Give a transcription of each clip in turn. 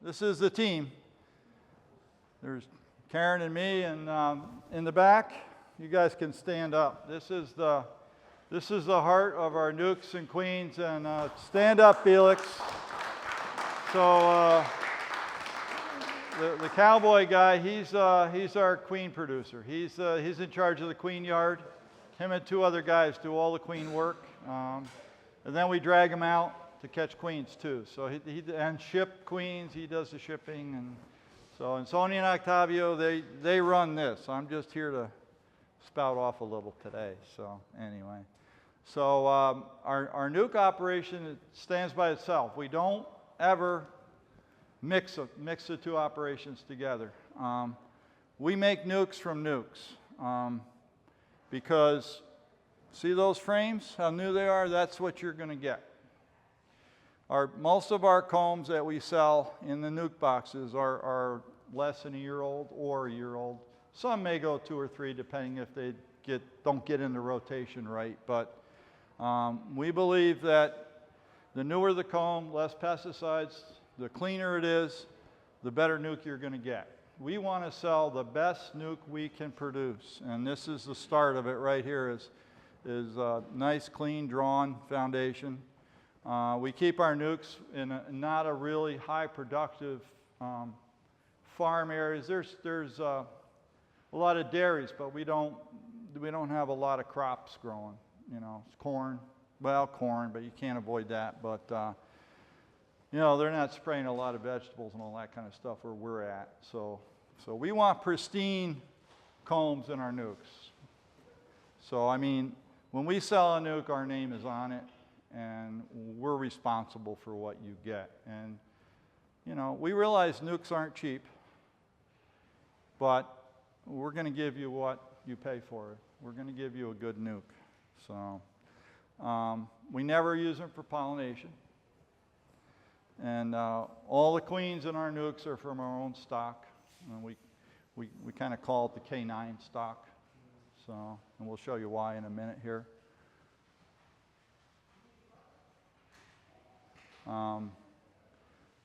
this is the team. There's Karen and me, and in the back, you guys can stand up. This is the heart of our nukes and queens, and stand up, Felix. So the cowboy guy, he's our queen producer. He's in charge of the queen yard. Him and two other guys do all the queen work, and then we drag them out to catch queens too. So he and ship queens. He does the shipping, and so and Sonia and Octavio, they run this. I'm just here to spout off a little today. So anyway, so our nuke operation stands by itself. We don't ever mix the two operations together. We make nukes from nukes because see those frames, how new they are? That's what you're going to get. Most of our combs that we sell in the nuke boxes are less than a year old or a year old. Some may go 2 or 3 depending if they don't get in the rotation right. But we believe that the newer the comb, less pesticides, the cleaner it is, the better nuke you're going to get. We want to sell the best nuke we can produce, and this is the start of it right here. Is a nice, clean, drawn foundation. We keep our nukes in not a really high productive farm areas. There's a lot of dairies, but we don't have a lot of crops growing. You know, it's corn, but you can't avoid that. But you know, they're not spraying a lot of vegetables and all that kind of stuff where we're at. So we want pristine combs in our nukes. So I mean, when we sell a nuke, our name is on it, and we're responsible for what you get. And you know, we realize nukes aren't cheap, but we're going to give you what you pay for it. We're going to give you a good nuke. So we never use them for pollination. And all the queens in our nukes are from our own stock. And we kind of call it the K9 stock. So, and we'll show you why in a minute here.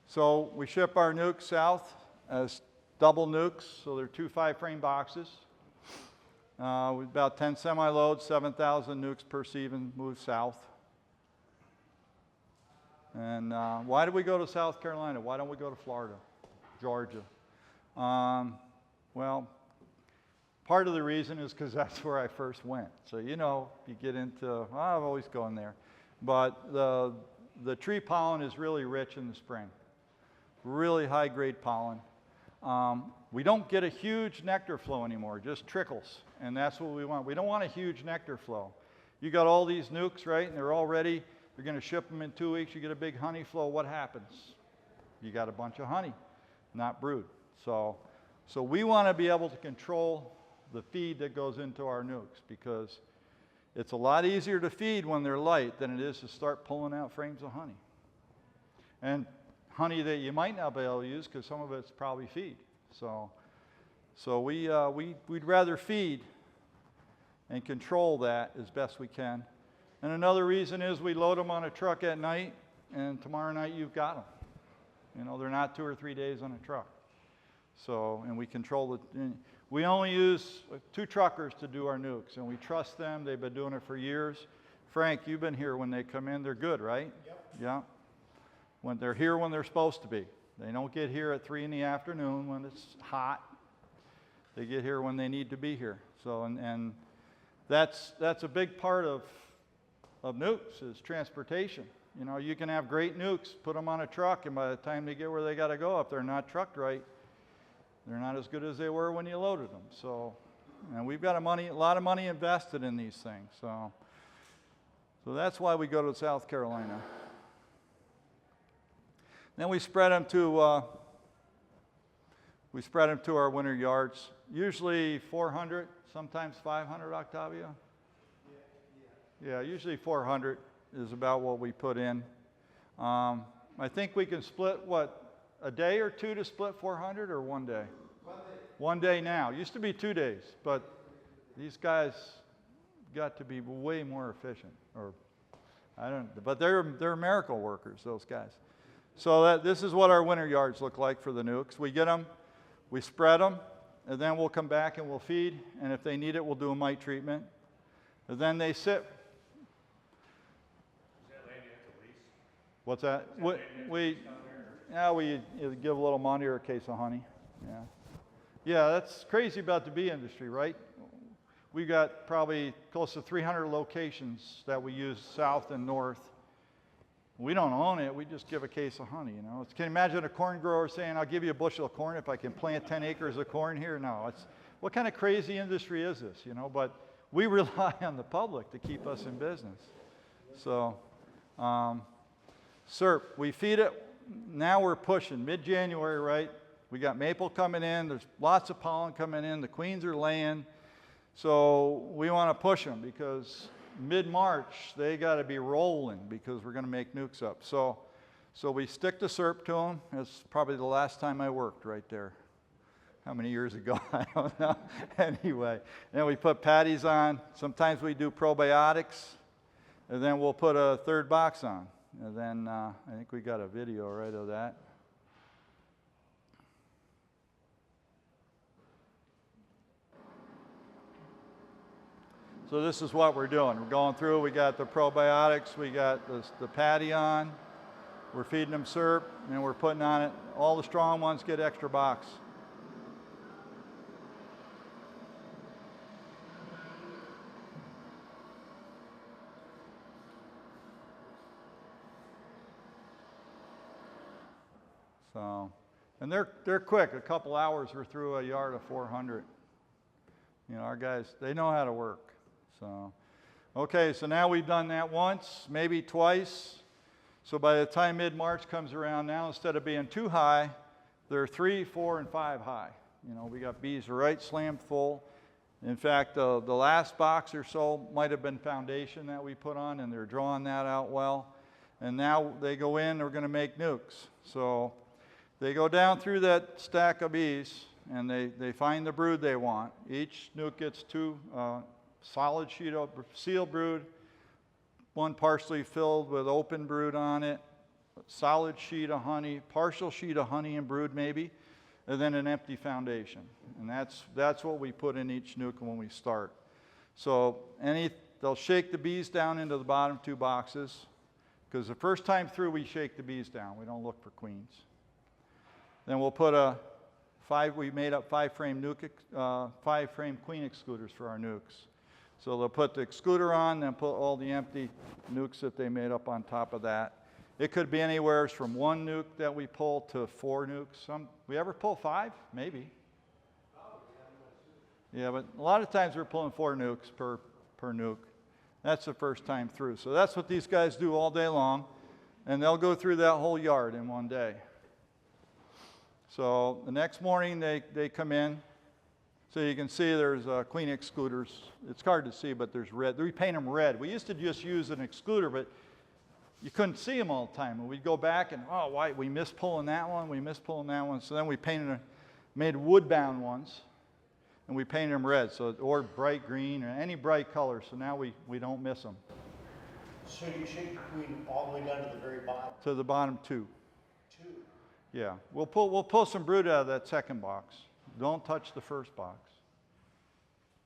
So we ship our nukes south as double nukes. So they're 2 5-frame boxes. With about 10 semi-loads, 7,000 nukes per season move south. And why did we go to South Carolina? Why don't we go to Florida, Georgia? Well, part of the reason is because that's where I first went. So you know, you get into, I'm always going there. But the tree pollen is really rich in the spring. Really high-grade pollen. We don't get a huge nectar flow anymore, just trickles. And that's what we want. We don't want a huge nectar flow. You got all these nukes, right? And they're all ready. You're going to ship them in 2 weeks. You get a big honey flow. What happens? You got a bunch of honey, not brood. So we want to be able to control the feed that goes into our nukes because it's a lot easier to feed when they're light than it is to start pulling out frames of honey. And honey that you might not be able to use because some of it's probably feed. So we'd rather feed and control that as best we can. And another reason is we load them on a truck at night, and tomorrow night you've got them. You know, they're not 2 or 3 days on a truck. So, and we control we only use 2 truckers to do our nukes, and we trust them. They've been doing it for years. Frank, you've been here when they come in. They're good, right? Yep. Yeah. When they're here when they're supposed to be. They don't get here at 3 in the afternoon when it's hot. They get here when they need to be here. So, and that's a big part of nukes is transportation. You know, you can have great nukes, put them on a truck, and by the time they get where they got to go, if they're not trucked right, they're not as good as they were when you loaded them. So, and we've got a lot of money invested in these things. So that's why we go to South Carolina. Then we spread them to our winter yards. Usually 400, sometimes 500, Octavio. Yeah, usually 400 is about what we put in. I think we can split, a day or 2 to split 400 or 1 day? 1 day. 1 day now. Used to be 2 days, but these guys got to be way more efficient. But they're miracle workers, those guys. So this is what our winter yards look like for the nukes. We get them, we spread them, and then we'll come back and we'll feed, and if they need it, we'll do a mite treatment. And then they sit. Is that land you have to lease? What's that? We give a little money or a case of honey. Yeah. Yeah, that's crazy about the bee industry, right? We got probably close to 300 locations that we use south and north. We don't own it, we just give a case of honey, you know. Can you imagine a corn grower saying, I'll give you a bushel of corn if I can plant 10 acres of corn here? No, what kind of crazy industry is this, you know? But we rely on the public to keep us in business. So, SERP, we feed it, now we're pushing, mid-January, right? We got maple coming in, there's lots of pollen coming in, the queens are laying. So we want to push them because mid-March, they got to be rolling because we're going to make nukes up. So we stick the SERP to them. That's probably the last time I worked right there. How many years ago? I don't know. Anyway, then we put patties on. Sometimes we do probiotics, and then we'll put a third box on. And then I think we got a video right of that. So this is what we're doing. We're going through, we got the probiotics, we got the patty on, we're feeding them SERP, and we're putting on it. All the strong ones get extra box. So, and they're quick. A couple hours, we're through a yard of 400. You know, our guys, they know how to work. So, okay, so now we've done that once, maybe twice. So by the time mid-March comes around now, instead of being too high, they're 3, 4, and 5 high. You know, we got bees right slammed full. In fact, the last box or so might have been foundation that we put on, and they're drawing that out well. And now they go in, we're going to make nukes. So they go down through that stack of bees, and they find the brood they want. Each nuke gets 2 solid sheet of sealed brood, 1 partially filled with open brood on it, solid sheet of honey, partial sheet of honey and brood maybe, and then an empty foundation. And that's what we put in each nuke when we start. So they'll shake the bees down into the bottom 2 boxes, because the first time through we shake the bees down. We don't look for queens. Then we'll put we made up 5-frame queen excluders for our nukes. So they'll put the excluder on, then put all the empty nukes that they made up on top of that. It could be anywhere from 1 nuke that we pull to 4 nukes. We ever pull 5? Maybe. Yeah, but a lot of times we're pulling 4 nukes per nuke. That's the first time through. So that's what these guys do all day long, and they'll go through that whole yard in one day. So the next morning they come in. So you can see there's queen excluders. It's hard to see, but there's red. We paint them red. We used to just use an excluder, but you couldn't see them all the time. And we'd go back and, oh, why, we missed pulling that one, we missed pulling that one. So then we made wood-bound ones, and we painted them red, or bright green, or any bright color, so now we don't miss them. So you shake the queen all the way down to the very bottom? To the bottom 2. 2? Yeah. We'll pull some brood out of that second box. Don't touch the first box.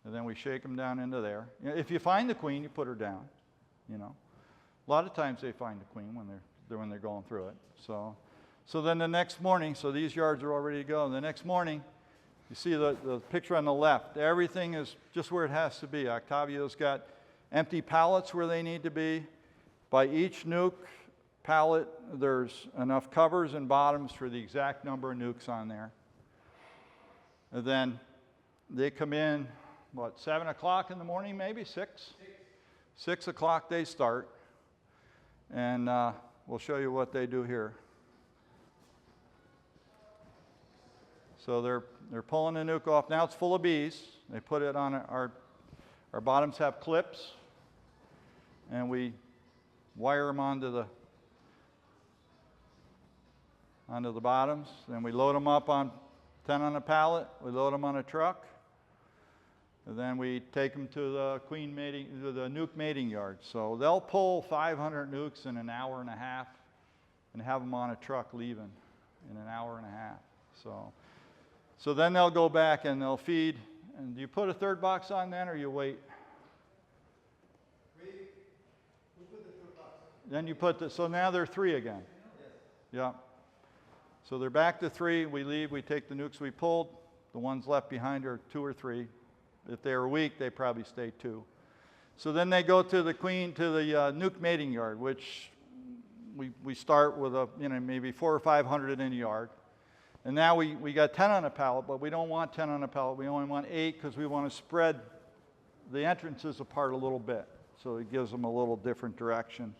And then we shake them down into there. You know, if you find the queen, you put her down. You know, a lot of times they find the queen when they're going through it. So then the next morning, so these yards are all ready to go. And the next morning, you see the picture on the left. Everything is just where it has to be. Octavio's got empty pallets where they need to be. By each nuke pallet, there's enough covers and bottoms for the exact number of nukes on there. And then they come in, 7 o'clock in the morning, maybe 6? 6 o'clock they start. And we'll show you what they do here. So they're pulling the nuke off. Now it's full of bees. They put it on our bottoms have clips, and we wire them onto the bottoms. Then we load them up on 10 on a pallet. We load them on a truck. And then we take them to the nuke mating yard. So they'll pull 500 nukes in an hour and a half. and have them on a truck leaving in an hour and a half. So then they'll go back and they'll feed. And do you put a third box on then, or you wait? We put the third box. Then you put the, so now they're 3 again. Yes. Yeah. So they're back to 3. We leave, we take the nukes we pulled. The ones left behind are 2 or 3. If they were weak, they probably stay 2. So then they go to the nuke mating yard, which we start with maybe 400 or 500 in a yard. And now we got 10 on a pallet, but we don't want 10 on a pallet. We only want 8 because we want to spread the entrances apart a little bit. So it gives them a little different direction.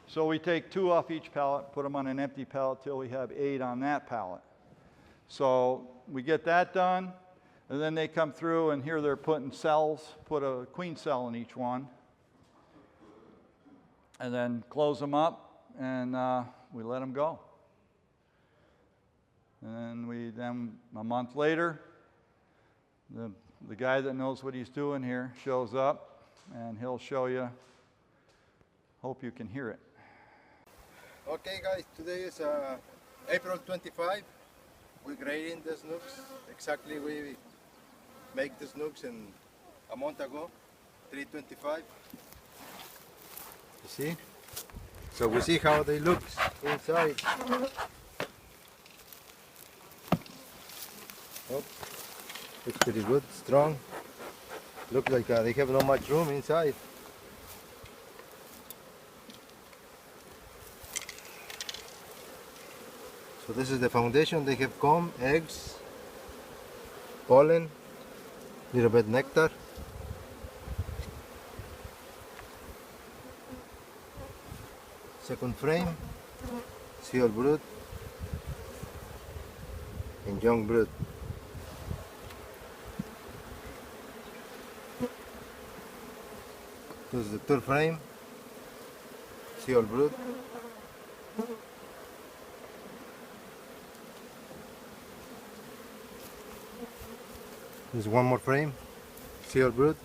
So we take 2 off each pallet, put them on an empty pallet till we have 8 on that pallet. So we get that done, and then they come through, and here they're putting cells, put a queen cell in each one, and then close them up, and we let them go. And then a month later, the guy that knows what he's doing here shows up, and he'll show you. Hope you can hear it. Okay guys, today is April 25. We're grading the nucs. Exactly, we make the nucs in a month ago, 325. You see? So we see how they look inside. Oh, looks pretty good, strong. Look like they have not much room inside. So this is the foundation. They have comb, eggs, pollen, little bit nectar. Second frame, seal brood, and young brood. This is the third frame, seal brood. There's one more frame, seal brood.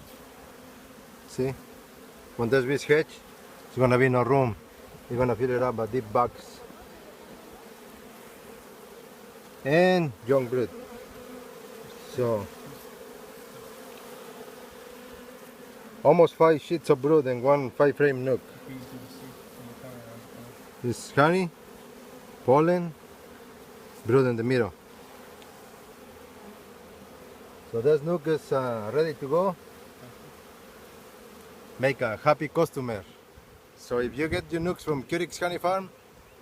See, when this bees hatch, it's gonna be no room. You're gonna fill it up by deep box. And young brood. So almost 5 sheets of brood and 1 5-frame nuc. This honey, pollen, brood in the middle. So this nuc is ready to go. Make a happy customer. So if you get your nucs from Kutik's Honey Farm,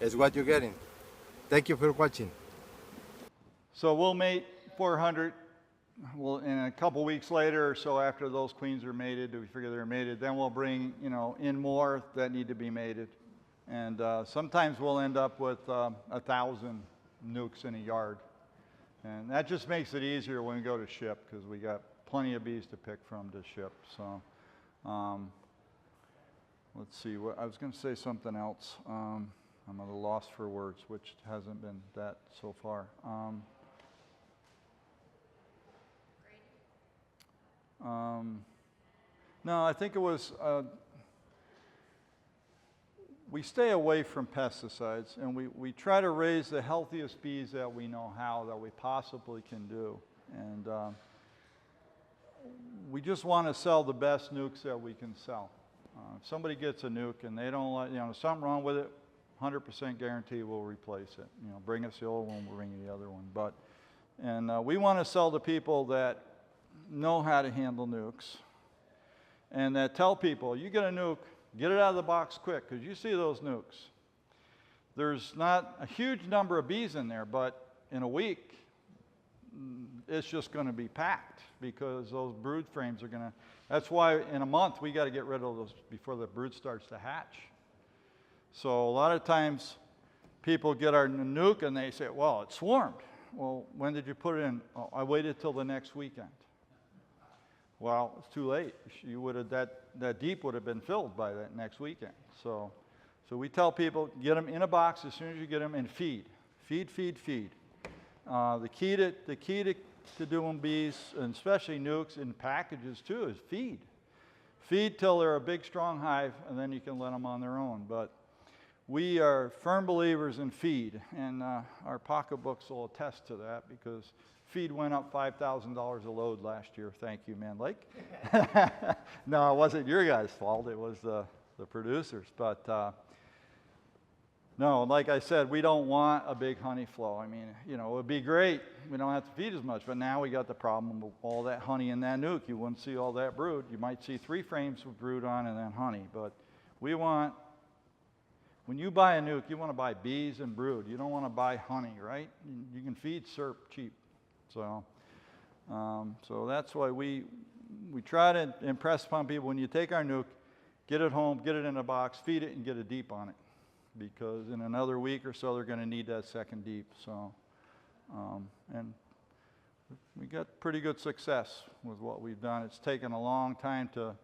it's what you're getting. Thank you for watching. So we'll mate 400. In a couple weeks later or so, after those queens are mated, we figure they're mated, then we'll bring in more that need to be mated. And sometimes we'll end up with 1,000 nucs in a yard. And that just makes it easier when we go to ship, because we got plenty of bees to pick from to ship. So let's see, I was going to say something else. I'm at a loss for words, which hasn't been that so far. No, I think it was, we stay away from pesticides, and we try to raise the healthiest bees that we know how, that we possibly can do. And we just want to sell the best nucs that we can sell. If somebody gets a nuc and they don't like, there's something wrong with it, 100% guarantee we'll replace it. Bring us the old one, we'll bring you the other one. And we want to sell to people that know how to handle nucs, and that tell people, you get a nuc, get it out of the box quick, because you see those nucs. There's not a huge number of bees in there, but in a week, it's just going to be packed, because those brood frames are going to, that's why in a month we got to get rid of those before the brood starts to hatch. So a lot of times people get our nuc and they say, well, it swarmed. Well, when did you put it in? Oh, I waited till the next weekend. Well, it's too late. You would have, that deep would have been filled by that next weekend. So we tell people, get them in a box as soon as you get them, and feed. Feed, feed, feed. The key to doing bees, and especially nucs in packages too, is feed. Feed till they're a big, strong hive, and then you can let them on their own. But we are firm believers in feed, and our pocketbooks will attest to that because feed went up $5,000 a load last year. Thank you, Mann Lake. No, it wasn't your guys' fault. It was the producers. But no, like I said, we don't want a big honey flow. I mean, you know, it would be great. We don't have to feed as much, but now we got the problem of all that honey in that nuke. You wouldn't see all that brood. You might see 3 frames with brood on and then honey. But we want, when you buy a nuke, you want to buy bees and brood. You don't want to buy honey, right? You can feed SERP cheap. So, so that's why we try to impress upon people, when you take our nuke, get it home, get it in a box, feed it, and get a deep on it. Because in another week or so, they're going to need that second deep. So, and we got pretty good success with what we've done. It's taken a long time to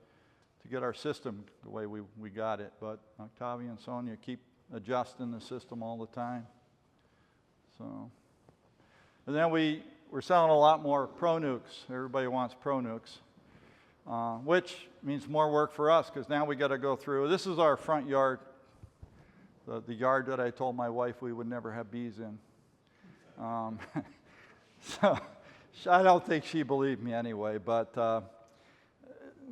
get our system the way we got it. But Octavia and Sonia keep adjusting the system all the time. So, and then we're selling a lot more Pro Nukes. Everybody wants Pro Nukes, which means more work for us because now we got to go through. This is our front yard, the yard that I told my wife we would never have bees in. So I don't think she believed me anyway, but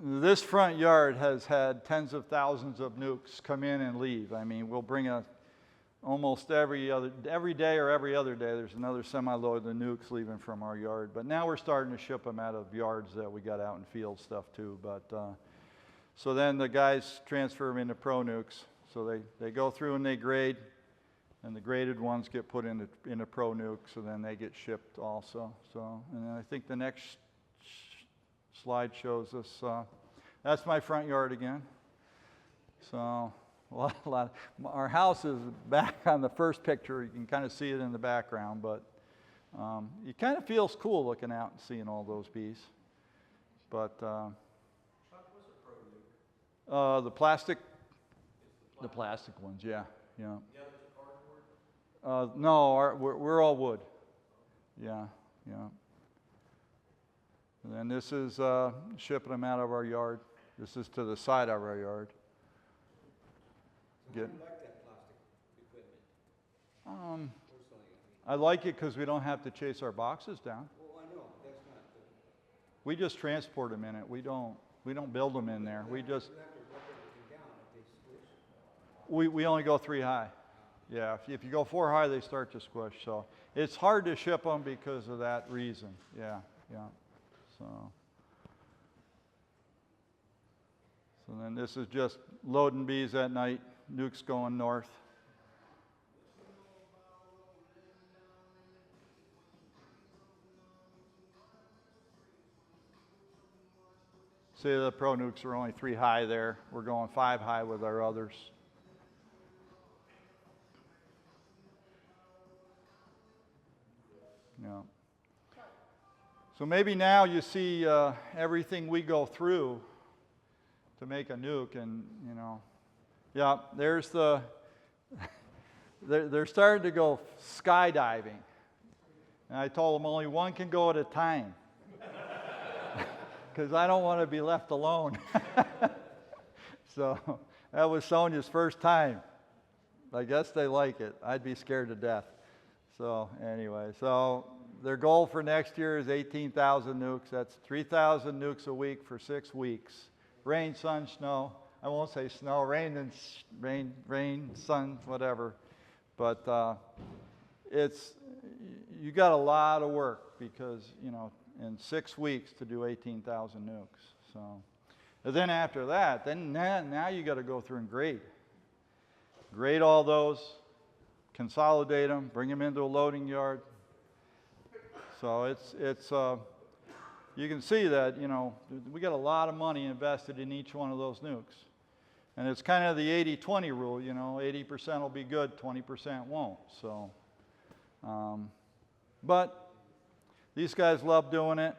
this front yard has had tens of thousands of nukes come in and leave. I mean, we'll bring almost every day or every other day, there's another semi-load of nukes leaving from our yard. But now we're starting to ship them out of yards that we got out in field stuff too. But so then the guys transfer them into Pro Nukes. So they go through and they grade, and the graded ones get put into Pro Nukes, and then they get shipped also. So, and then I think the next slide shows us. That's my front yard again. So our house is back on the first picture. You can kind of see it in the background, but it kind of feels cool looking out and seeing all those bees. But Chuck, what's a Pro Nuke? the plastic ones, yeah. The others are cardboard? No, we're all wood. Yeah. And then this is shipping them out of our yard. This is to the side of our yard. So how do you like that plastic equipment? Personally, I like it because we don't have to chase our boxes down. well, I know, but that's not the, We just transport them in it. We don't build them in there. We just you have to rub everything down if they squish. we only go 3 high. Yeah, if you go 4 high, they start to squish. So it's hard to ship them because of that reason. Yeah. So then this is just loading bees at night. Nukes going north. See, the Pro Nukes are only 3 high there. We're going 5 high with our others. Yeah. So maybe now you see everything we go through to make a nuke, and you know, yeah, there's they're starting to go skydiving, and I told them only one can go at a time because I don't want to be left alone. So that was Sonia's first time. I guess they like it. I'd be scared to death. So anyway, so their goal for next year is 18,000 nukes. That's 3,000 nukes a week for 6 weeks. Rain, sun, snow. I won't say snow, rain, and rain, sun, whatever. But you got a lot of work because, you know, in 6 weeks to do 18,000 nukes. So, and then after that, now you got to go through and grade all those, consolidate them, bring them into a loading yard. So it's you can see that, you know, we got a lot of money invested in each one of those nukes. And it's kind of the 80-20 rule, you know, 80% will be good, 20% won't. So, but these guys love doing it,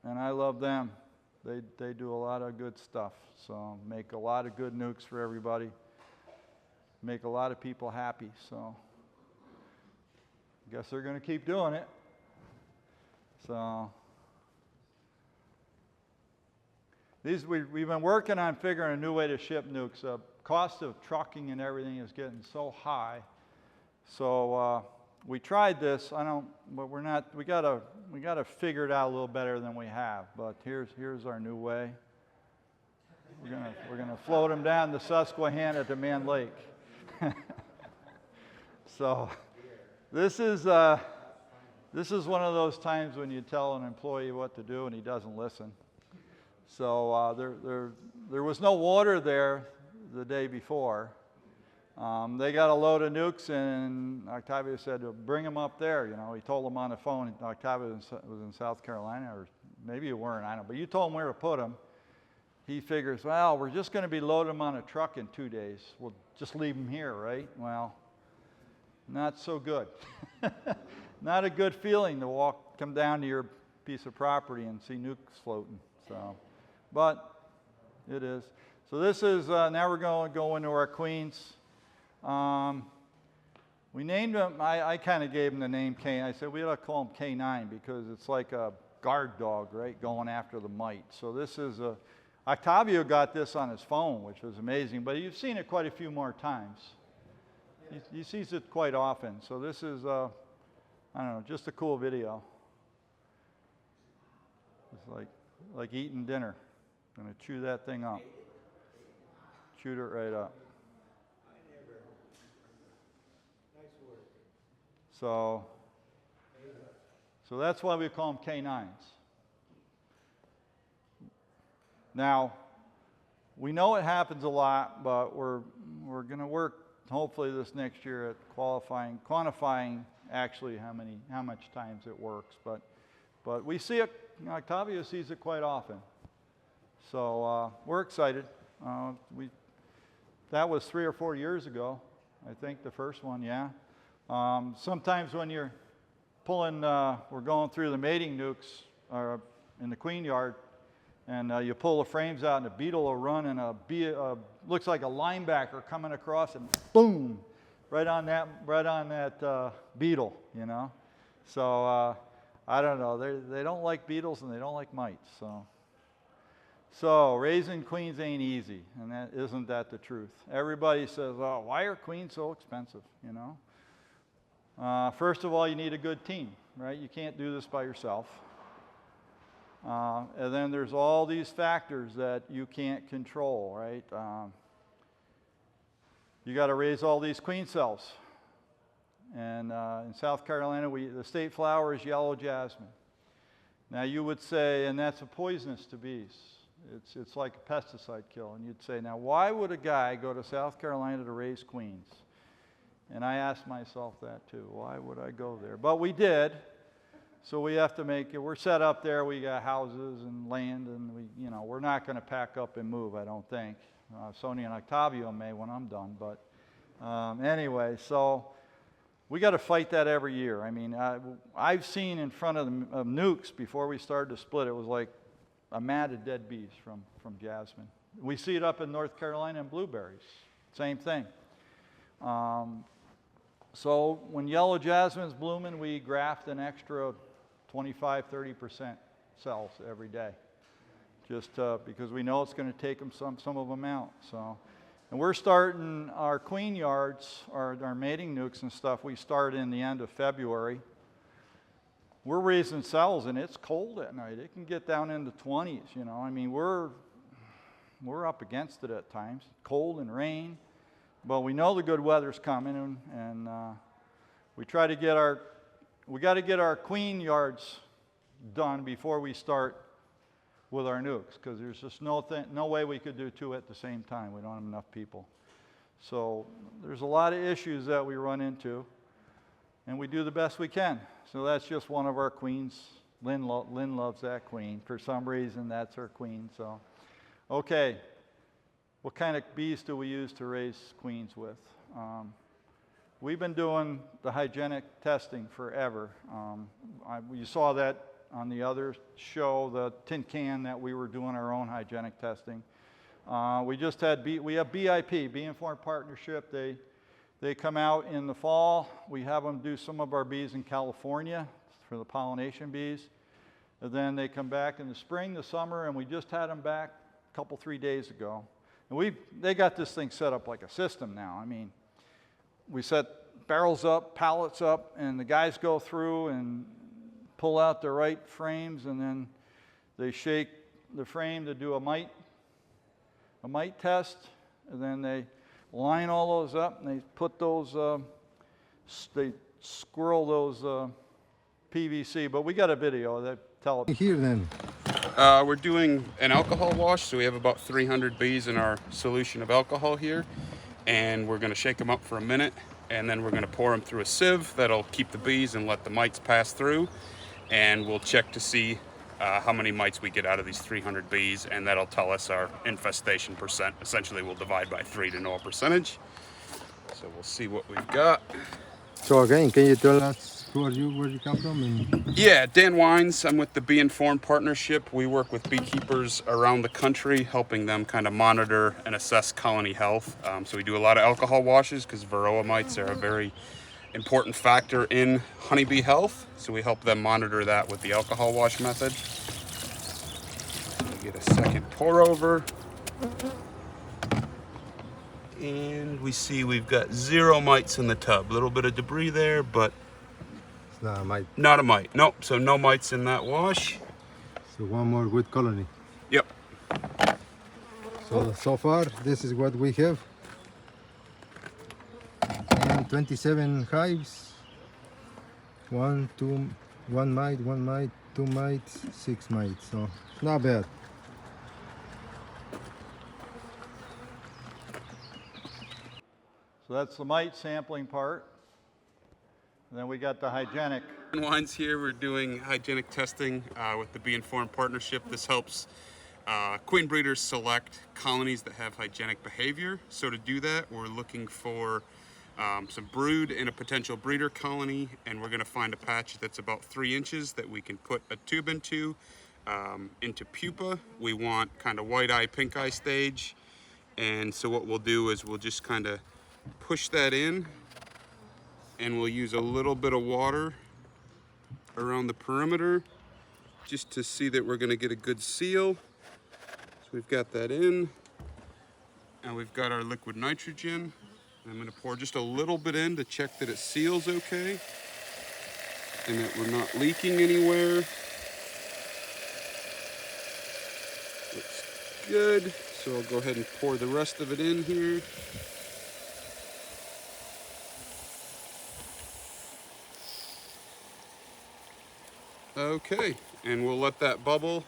and I love them. They do a lot of good stuff. So make a lot of good nukes for everybody. Make a lot of people happy. So I guess they're going to keep doing it. So we've been working on figuring a new way to ship nukes. cost of trucking and everything is getting so high. So we tried this. But we gotta figure it out a little better than we have. But here's our new way. We're gonna float them down the Susquehanna to Mann Lake. So this is one of those times when you tell an employee what to do and he doesn't listen. So there was no water there the day before. They got a load of nukes, and Octavio said, bring them up there. You know, he told them on the phone. Octavio was in South Carolina, or maybe you weren't, I don't know. But you told him where to put them. He figures, well, we're just going to be loading them on a truck in 2 days. We'll just leave them here, right? Well, not so good. Not a good feeling to come down to your piece of property and see nukes floating. So, but it is. So this is, now we're going to go into our queens. We named them, I kind of gave them the name K. I said we ought to call them K9 because it's like a guard dog, right, going after the mite. So this is Octavio got this on his phone, which was amazing, but you've seen it quite a few more times. He sees it quite often. So this is, I don't know, just a cool video. It's like eating dinner. I'm going to chew that thing up. Chewed it right up. So that's why we call them K9s. Now, we know it happens a lot, but we're going to work hopefully this next year at quantifying actually how much times it works. But we see it. Octavio sees it quite often. So we're excited. That was 3 or 4 years ago, I think, the first one, yeah. Sometimes when you're pulling, we're going through the mating nucs in the queen yard, and you pull the frames out, and a beetle will run, and looks like a linebacker coming across, and boom, right on that beetle, you know. So I don't know. They don't like beetles, and they don't like mites. So raising queens ain't easy, and isn't that the truth? Everybody says, "Oh, why are queens so expensive?" You know. First of all, you need a good team, right? You can't do this by yourself. And then there's all these factors that you can't control, right? You got to raise all these queen cells. And in South Carolina, the state flower is yellow jasmine. Now you would say, and that's poisonous to bees. It's like a pesticide kill. And you'd say, now why would a guy go to South Carolina to raise queens? And I asked myself that too. Why would I go there? But we did. So we have to make it. We're set up there. We got houses and land, and we're not going to pack up and move, I don't think. Sonia and Octavio may when I'm done. But anyway, so we got to fight that every year. I mean, I've seen in front of nukes before we started to split, it was like a mat of dead bees from jasmine. We see it up in North Carolina in blueberries. Same thing. So when yellow jasmine's blooming, we graft an extra 25-30% cells every day, just because we know it's going to take them some of them out. So, and we're starting our queen yards, our mating nukes and stuff. We start in the end of February. We're raising cells, and it's cold at night. It can get down into 20s. You know, I mean, we're up against it at times, cold and rain. But we know the good weather's coming, and we got to get our queen yards done before we start with our nukes, because there's just no way we could do two at the same time. We don't have enough people. So there's a lot of issues that we run into, and we do the best we can. So that's just one of our queens. Lynn loves that queen. For some reason, that's her queen. So, okay. What kind of bees do we use to raise queens with? We've been doing the hygienic testing forever. You saw that on the other show, the tin can, that we were doing our own hygienic testing. We have BIP, Bee Informed Partnership. They come out in the fall. We have them do some of our bees in California for the pollination bees. And then they come back in the spring, the summer, and we just had them back a couple, 3 days ago. And they got this thing set up like a system now. I mean, we set barrels up, pallets up, and the guys go through and pull out the right frames, and then they shake the frame to do a mite test, and then they line all those up, and they put those, they squirrel those PVC. But we got a video that tell it. Here then. We're doing an alcohol wash, so we have about 300 bees in our solution of alcohol here, and we're going to shake them up for a minute, and then we're going to pour them through a sieve that'll keep the bees and let the mites pass through, and we'll check to see how many mites we get out of these 300 bees, and that'll tell us our infestation percent. Essentially, we'll divide by 3 to know a percentage. So we'll see what we've got. So again, can you tell us who are you, where you come from? And Yeah, Dan Wines. I'm with the Bee Informed Partnership. We work with beekeepers around the country, helping them kind of monitor and assess colony health. So we do a lot of alcohol washes because varroa mites are a very important factor in honeybee health. So we help them monitor that with the alcohol wash method. We get a second pour over. And we see we've got 0 mites in the tub. A little bit of debris there, but it's not a mite. not a mite. Nope, so no mites in that wash. So one more good colony. Yep. So far, this is what we have. And 27 hives. 1 mite, 2 mites, 6 mites. So not bad. So that's the mite sampling part. And then we got the hygienic. Wines here, we're doing hygienic testing with the Bee Informed Partnership. This helps queen breeders select colonies that have hygienic behavior. So to do that, we're looking for some brood in a potential breeder colony, and we're going to find a patch that's about 3 inches that we can put a tube into pupa. We want kind of white eye, pink eye stage, and so what we'll do is we'll just kind of push that in, and we'll use a little bit of water around the perimeter just to see that we're going to get a good seal. So we've got that in, and we've got our liquid nitrogen. I'm going to pour just a little bit in to check that it seals okay and that we're not leaking anywhere. Looks good. So I'll go ahead and pour the rest of it in here. Okay, and we'll let that bubble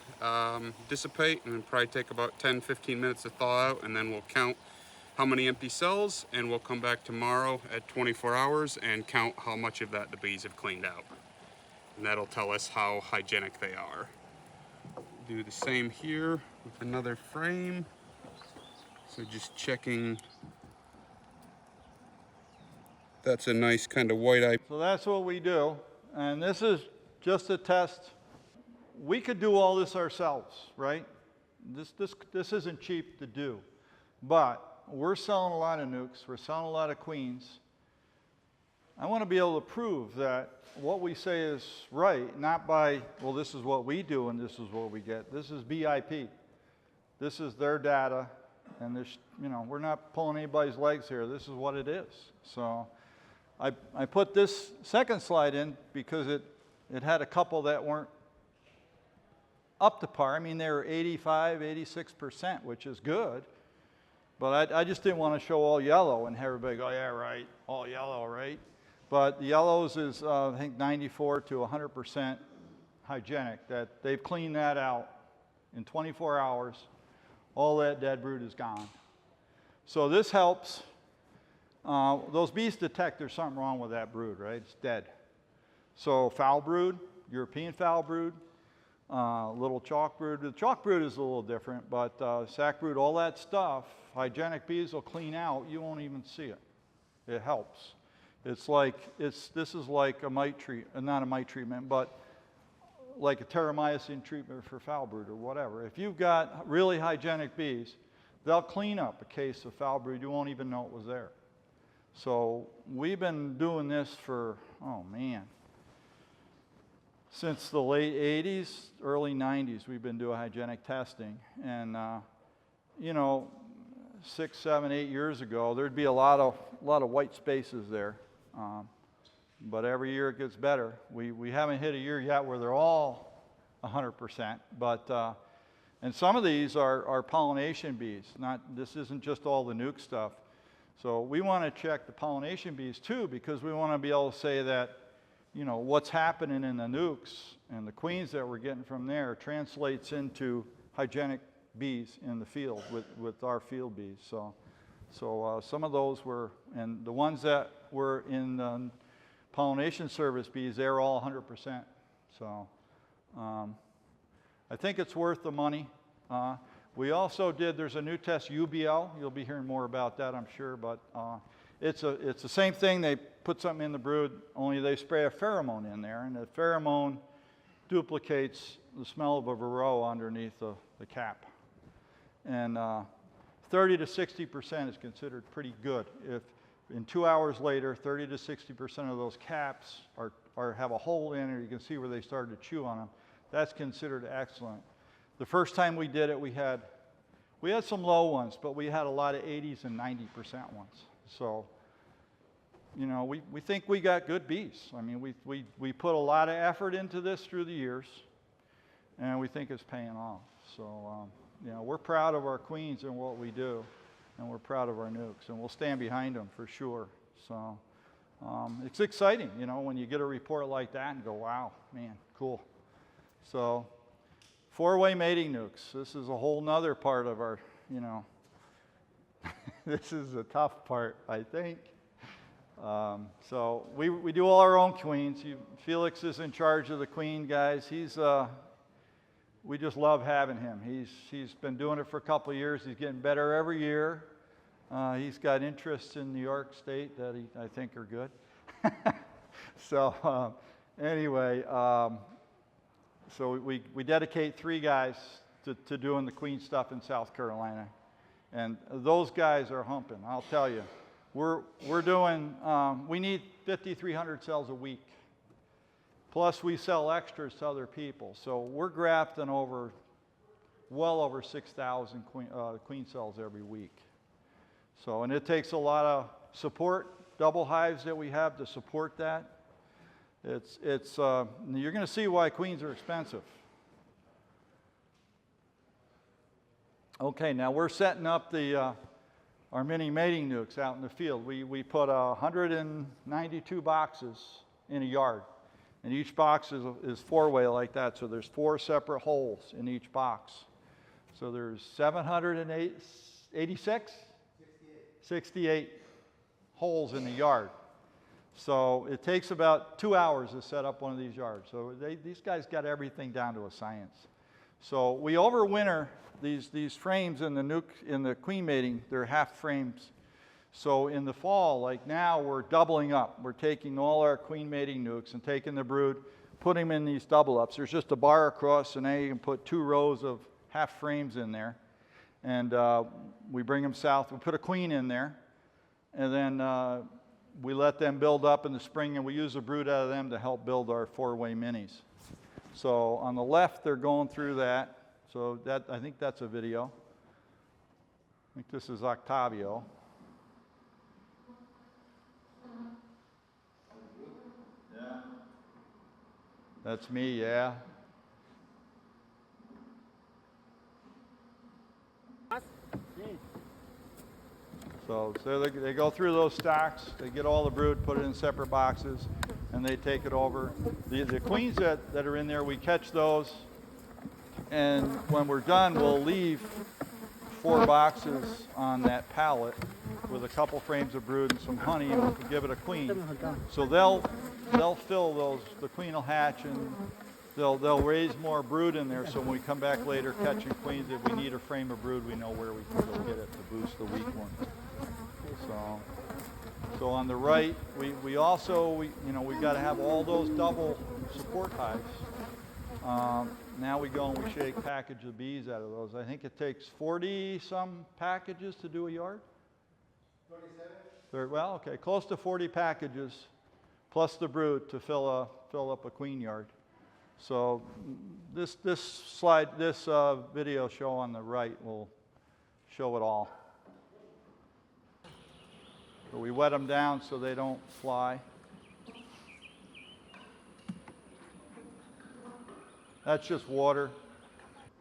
dissipate, and it'll probably take about 10-15 minutes to thaw out, and then we'll count how many empty cells, and we'll come back tomorrow at 24 hours and count how much of that the bees have cleaned out. And that'll tell us how hygienic they are. Do the same here with another frame. So just checking. That's a nice kind of white eye. So that's what we do. And this is just a test. We could do all this ourselves, right? This isn't cheap to do. But we're selling a lot of nucs, we're selling a lot of queens. I want to be able to prove that what we say is right, not by, well, this is what we do and this is what we get. This is BIP. This is their data, and this, you know, we're not pulling anybody's legs here. This is what it is. So I put this second slide in because it had a couple that weren't up to par. I mean, they were 85, 86%, which is good. But I just didn't want to show all yellow and have everybody go, yeah, right, all yellow, right? But the yellows is, I think, 94 to 100% hygienic, that they've cleaned that out in 24 hours. All that dead brood is gone. So this helps. Those bees detect there's something wrong with that brood, right? It's dead. So foul brood, European foul brood, little chalk brood. The chalk brood is a little different, but sac brood, all that stuff, hygienic bees will clean out. You won't even see it. It helps. It's like, this is like a mite treatment, not a mite treatment, but like a terramycin treatment for foul brood or whatever. If you've got really hygienic bees, they'll clean up a case of foul brood. You won't even know it was there. So we've been doing this for, oh man, since the late 80s, early 90s, we've been doing hygienic testing. And, you know, 6, 7, 8 years ago, there'd be a lot of white spaces there. But every year it gets better. We haven't hit a year yet where they're all 100%, but and some of these are pollination bees. This isn't just all the nuke stuff. So we want to check the pollination bees too, because we want to be able to say that, you know, what's happening in the nukes and the queens that we're getting from there translates into hygienic bees in the field with our field bees. So some of those were, and the ones that were in pollination service bees, they're all 100%. So I think it's worth the money. We also did, there's a new test, UBL. You'll be hearing more about that, I'm sure, but it's the same thing. They put something in the brood, only they spray a pheromone in there, and the pheromone duplicates the smell of a Varroa underneath the cap. And 30 to 60% is considered pretty good. If in 2 hours later, 30 to 60% of those caps have a hole in it, you can see where they started to chew on them. That's considered excellent. The first time we did it, we had some low ones, but we had a lot of 80s and 90% ones. So, you know, we think we got good bees. I mean, we put a lot of effort into this through the years, and we think it's paying off. So, you know, we're proud of our queens and what we do, and we're proud of our nukes, and we'll stand behind them for sure. So, it's exciting, you know, when you get a report like that and go, wow, man, cool. So, 4-way mating nukes. This is a whole nother part of our, you know, this is the tough part, I think. So we do all our own queens. Felix is in charge of the queen guys. We just love having him. He's been doing it for a couple of years. He's getting better every year. He's got interests in New York State that I think are good. So anyway, so we dedicate 3 guys to doing the queen stuff in South Carolina. And those guys are humping, I'll tell you. We're doing, we need 5,300 cells a week. Plus we sell extras to other people. So we're grafting well over 6,000 queen cells every week. So, and it takes a lot of support, double hives that we have to support that. You're going to see why queens are expensive. Okay, now we're setting up our mini mating nukes out in the field. We put 192 boxes in a yard, and each box is 4-way like that. So there's 4 separate holes in each box. So there's 68 holes in the yard. So it takes about 2 hours to set up one of these yards. So these guys got everything down to a science. So we overwinter these frames in the queen mating. They're half frames. So in the fall, like now, we're doubling up. We're taking all our queen mating nukes and taking the brood, putting them in these double ups. There's just a bar across, and now you can put 2 rows of half frames in there. And we bring them south. We put a queen in there, and then we let them build up in the spring, and we use the brood out of them to help build our 4-way minis. So on the left, they're going through that. So I think that's a video. I think this is Octavio. Yeah. That's me, yeah. So they go through those stacks, they get all the brood, put it in separate boxes, and they take it over. The queens that are in there, we catch those, and when we're done, we'll leave 4 boxes on that pallet with a couple frames of brood and some honey, and we'll give it a queen. So they'll fill those, the queen will hatch, and they'll raise more brood in there, so when we come back later catching queens, if we need a frame of brood, we know where we can go get it to boost the weak ones. So on the right, we also, we've got to have all those double support hives. Now we go and we shake package of bees out of those. I think it takes 40-some packages to do a yard? 27? Well, okay, close to 40 packages plus the brood to fill up a queen yard. So this video show on the right will show it all. So we wet them down so they don't fly. That's just water.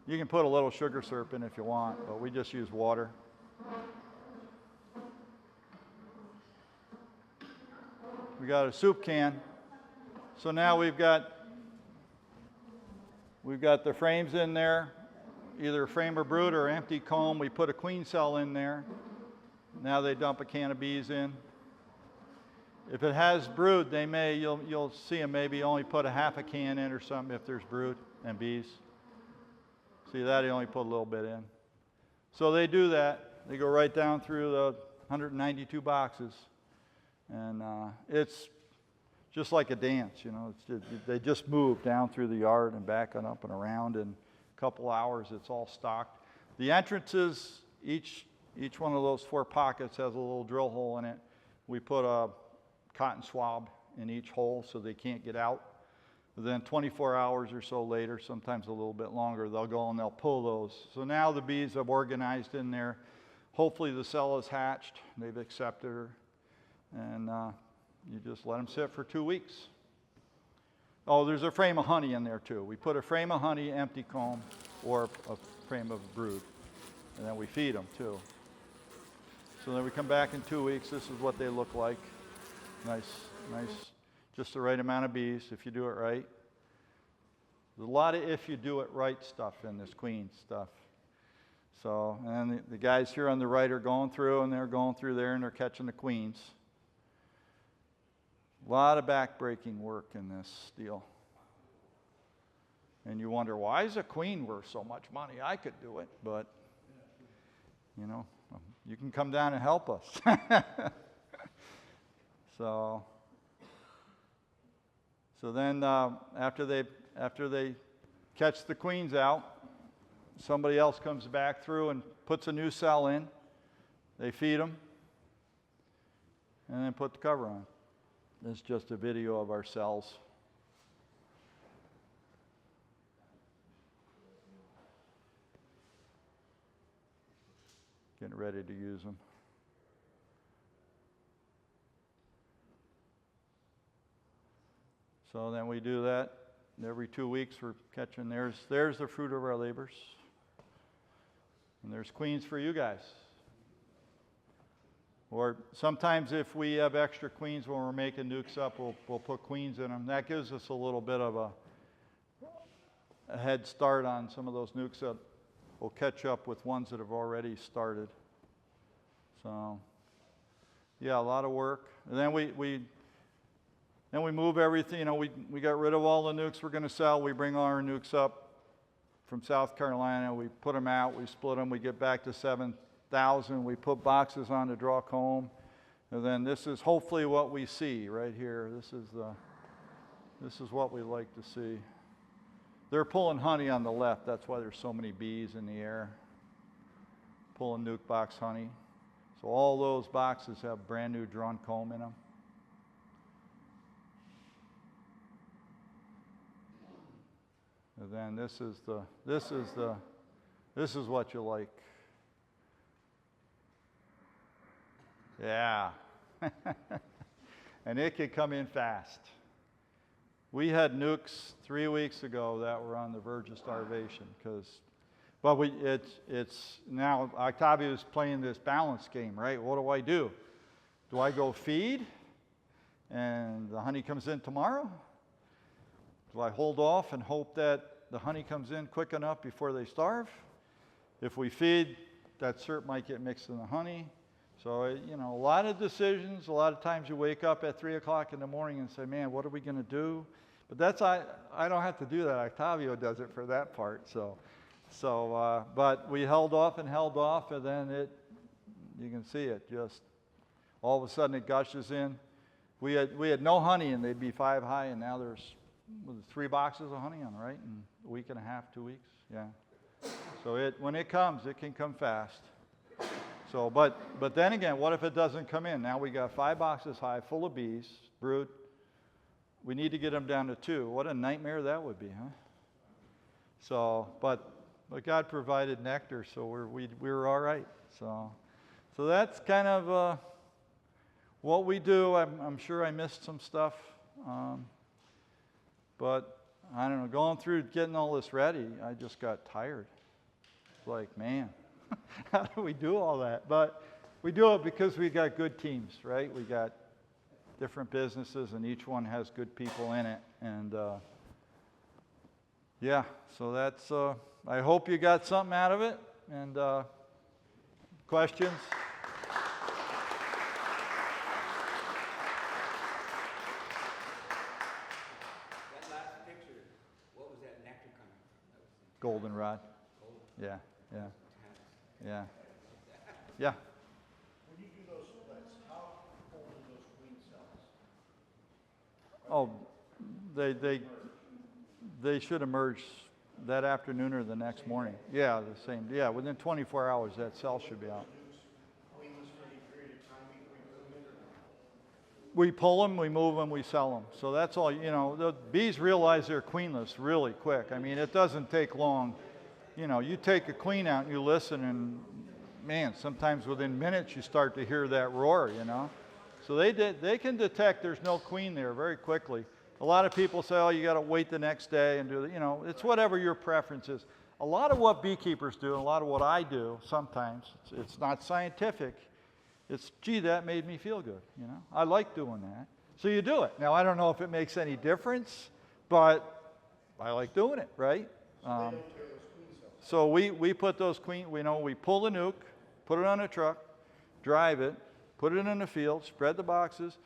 You can put a little sugar syrup in if you want, but we just use water. We got a soup can. So now we've got the frames in there, either frame or brood or empty comb. We put a queen cell in there. Now they dump a can of bees in. If it has brood, they may, you'll see them maybe only put a half a can in or something if there's brood and bees. See that, they only put a little bit in. So they do that. They go right down through the 192 boxes. And it's just like a dance, you know. They just move down through the yard and back and up and around. In a couple hours, it's all stocked. The entrances, each one of those 4 pockets has a little drill hole in it. We put a cotton swab in each hole so they can't get out. Then 24 hours or so later, sometimes a little bit longer, they'll go and they'll pull those. So now the bees have organized in there. Hopefully the cell is hatched. They've accepted her. And you just let them sit for 2 weeks. Oh, there's a frame of honey in there too. We put a frame of honey, empty comb, or a frame of brood. And then we feed them too. So then we come back in 2 weeks. This is what they look like. Nice, just the right amount of bees if you do it right. There's a lot of if you do it right stuff in this queen stuff. So, and the guys here on the right are going through, and they're going through there, and they're catching the queens. A lot of back-breaking work in this deal. And you wonder, why is a queen worth so much money? I could do it, but, you know, you can come down and help us. So then after they catch the queens out, somebody else comes back through and puts a new cell in. They feed them and then put the cover on. This is just a video of our cells. Getting ready to use them. So then we do that. Every 2 weeks we're catching, there's the fruit of our labors. And there's queens for you guys. Or sometimes if we have extra queens when we're making nukes up, we'll put queens in them. That gives us a little bit of a head start on some of those nukes that will catch up with ones that have already started. So, yeah, a lot of work. And then we move everything. You know, we got rid of all the nukes we're going to sell. We bring all our nukes up from South Carolina. We put them out. We split them. We get back to 7,000. We put boxes on to draw comb. And then this is hopefully what we see right here. This is what we like to see. They're pulling honey on the left. That's why there's so many bees in the air. Pulling nuke box honey. So all those boxes have brand new drawn comb in them. And then this is what you like. Yeah. And it can come in fast. We had nukes 3 weeks ago that were on the verge of starvation it's now Octavio's playing this balance game, right? What do? Do I go feed and the honey comes in tomorrow? Do I hold off and hope that the honey comes in quick enough before they starve? If we feed, that syrup might get mixed in the honey. So, you know, a lot of decisions. A lot of times you wake up at 3 o'clock in the morning and say, man, what are we going to do? But I don't have to do that. Octavio does it for that part. But we held off, and then you can see it just all of a sudden it gushes in. We had no honey, and they'd be 5 high, and now there's 3 boxes of honey on, right? In a week and a half, 2 weeks, yeah. So when it comes, it can come fast. So, but then again, what if it doesn't come in? Now we got 5 boxes high, full of bees, brood. We need to get them down to 2. What a nightmare that would be, huh? So, but God provided nectar, so we were all right. So that's kind of what we do, I'm sure I missed some stuff, but I don't know, going through getting all this ready, I just got tired. It's like, man, how do we do all that? But we do it because we got good teams, right? We got different businesses and each one has good people in it. And yeah, so that's, I hope you got something out of it. And questions? That last picture, what was that nectar coming from? That was Goldenrod. Yeah, yeah, yeah, yeah. When you do those splits, how old are those queen cells? Oh, they should emerge that afternoon or the next morning. Yeah, the same. Yeah, within 24 hours that cell should be out. Queenless for any period of time before you put them in, or no? We pull them, we move them, we sell them. So that's all, you know, the bees realize they're queenless really quick. I mean, it doesn't take long. You know, you take a queen out and you listen and, man, sometimes within minutes you start to hear that roar, you know. So they can detect there's no queen there very quickly. A lot of people say, oh, you got to wait the next day and do it. You know, it's whatever your preference is. A lot of what beekeepers do, and a lot of what I do sometimes, it's not scientific. It's, gee, that made me feel good, you know. I like doing that. So you do it. Now, I don't know if it makes any difference, but I like doing it, right? So we put those queen, we pull the nuke, put it on a truck, drive it, put it in the field, spread the boxes,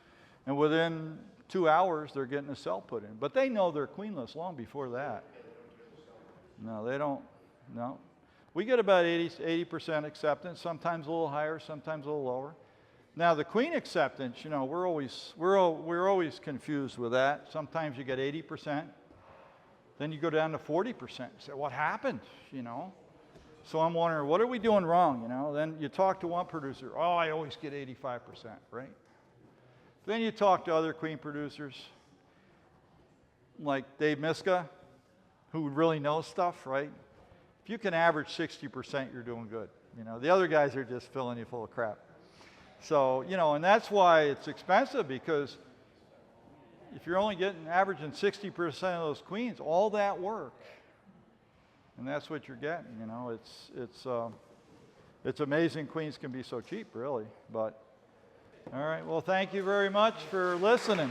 and within 2 hours, they're getting a cell put in. But they know they're queenless long before that. No, they don't. No. We get about 80% acceptance, sometimes a little higher, sometimes a little lower. Now, the queen acceptance, you know, we're always confused with that. Sometimes you get 80%. Then you go down to 40%. You say, what happened, you know? So I'm wondering, what are we doing wrong, you know? Then you talk to one producer, oh, I always get 85%, right? Then you talk to other queen producers, like Dave Miska, who really knows stuff, right? If you can average 60%, you're doing good. You know, the other guys are just filling you full of crap. So, you know, and that's why it's expensive, because if you're only averaging 60% of those queens, all that work, and that's what you're getting, you know, it's amazing queens can be so cheap, really, but all right, well, thank you very much for listening.